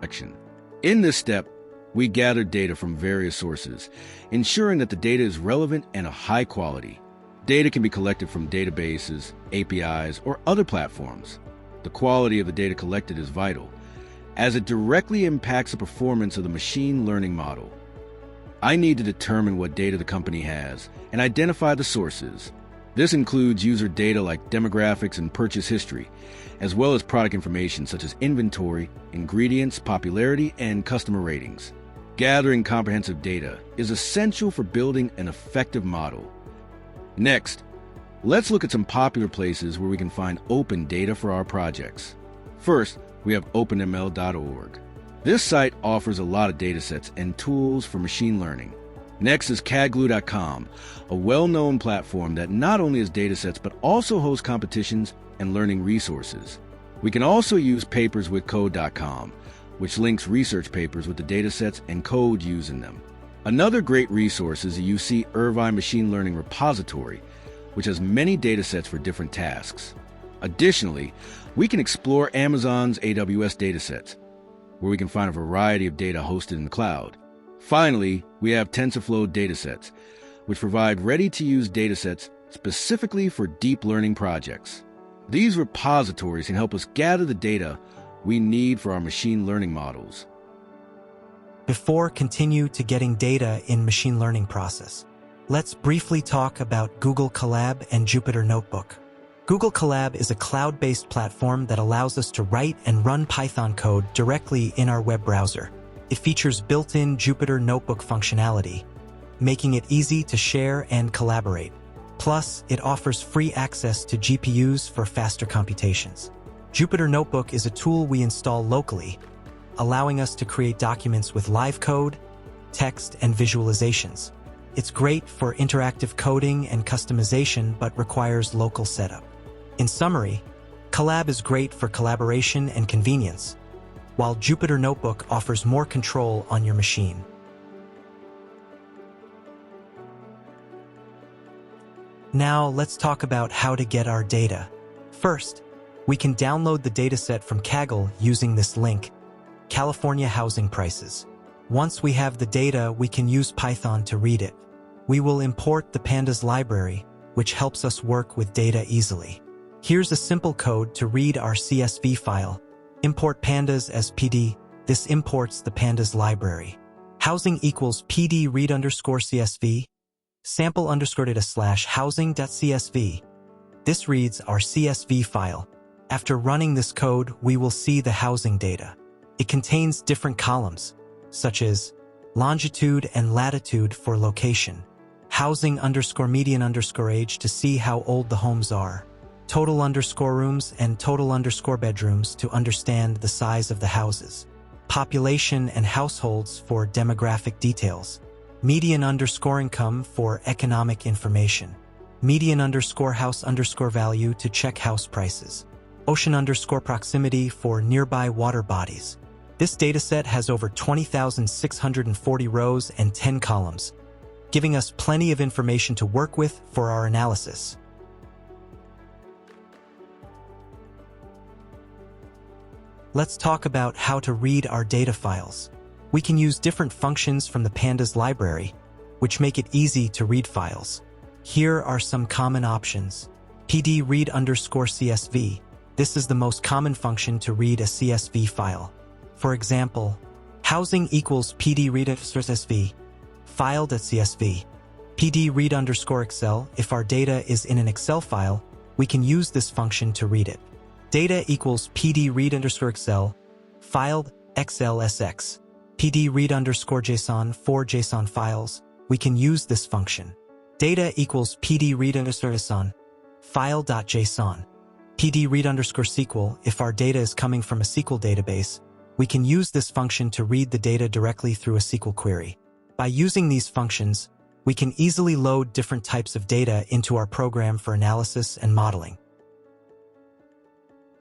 collection. In this step, we gather data from various sources, ensuring that the data is relevant and of high quality. Data can be collected from databases, APIs, or other platforms. The quality of the data collected is vital, as it directly impacts the performance of the machine learning model. I need to determine what data the company has and identify the sources. This includes user data like demographics and purchase history, as well as product information such as inventory, ingredients, popularity, and customer ratings. Gathering comprehensive data is essential for building an effective model. Next, let's look at some popular places where we can find open data for our projects. First, we have openml.org. This site offers a lot of datasets and tools for machine learning. Next is cadglue.com, a well-known platform that not only has datasets but also hosts competitions and learning resources. We can also use paperswithcode.com, which links research papers with the datasets and code used in them. Another great resource is the UC Irvine Machine Learning Repository, which has many datasets for different tasks. Additionally, we can explore Amazon's AWS datasets, where we can find a variety of data hosted in the cloud. Finally, we have TensorFlow datasets, which provide ready-to-use datasets specifically for deep learning projects. These repositories can help us gather the data we need for our machine learning models. Before continue to getting data in machine learning process, let's briefly talk about Google Colab and Jupyter Notebook. Google Colab is a cloud-based platform that allows us to write and run Python code directly in our web browser. It features built-in Jupyter Notebook functionality, making it easy to share and collaborate. Plus, it offers free access to GPUs for faster computations. Jupyter Notebook is a tool we install locally, allowing us to create documents with live code, text, and visualizations. It's great for interactive coding and customization, but requires local setup. In summary, Colab is great for collaboration and convenience, while Jupyter Notebook offers more control on your machine. Now, let's talk about how to get our data. First, we can download the dataset from Kaggle using this link, California housing prices. Once we have the data, we can use Python to read it. We will import the pandas library, which helps us work with data easily. Here's a simple code to read our CSV file. Import pandas as PD. This imports the pandas library. Housing equals PD read underscore CSV, sample underscore data slash housing.csv. This reads our CSV file. After running this code, we will see the housing data. It contains different columns, such as longitude and latitude for location, housing underscore median underscore age to see how old the homes are, total underscore rooms and total underscore bedrooms to understand the size of the houses, population and households for demographic details, median underscore income for economic information, median underscore house underscore value to check house prices, ocean underscore proximity for nearby water bodies. This dataset has over 20,640 rows and 10 columns, giving us plenty of information to work with for our analysis. Let's talk about how to read our data files. We can use different functions from the pandas library, which make it easy to read files. Here are some common options. PD read underscore CSV. This is the most common function to read a CSV file. For example, housing equals PD read underscore CSV, file.csv. PD read underscore Excel. If our data is in an Excel file, we can use this function to read it. Data equals PD read underscore Excel, filed XLSX. PD read underscore JSON for JSON files. We can use this function. Data equals PD read underscore JSON, file.json. PD read underscore SQL. If our data is coming from a SQL database, we can use this function to read the data directly through a SQL query. By using these functions, we can easily load different types of data into our program for analysis and modeling.